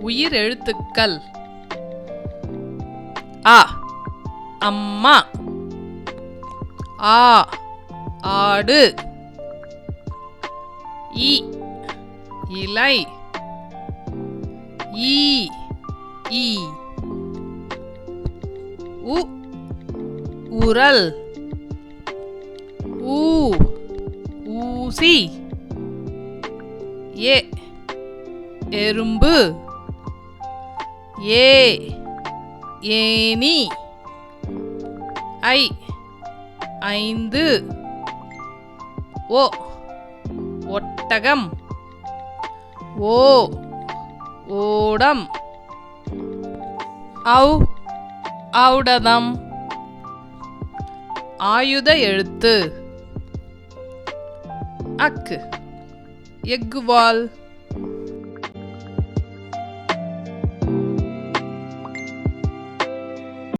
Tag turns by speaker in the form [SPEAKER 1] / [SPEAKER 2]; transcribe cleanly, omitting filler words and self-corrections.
[SPEAKER 1] உயிர் எழுத்துக்கள் அ அம்மா, ஆ ஆடு, இ இலை, ஈ ஈ, உ உரல், ஊ ஊசி, ஏ எறும்பு, ஏ ஏனி, ஐ ஐந்து, ஓ ஒட்டகம், ஓ ஓடம், ஔ ஔடதம். ஆயுத எழுத்து அக் எக்குவால்,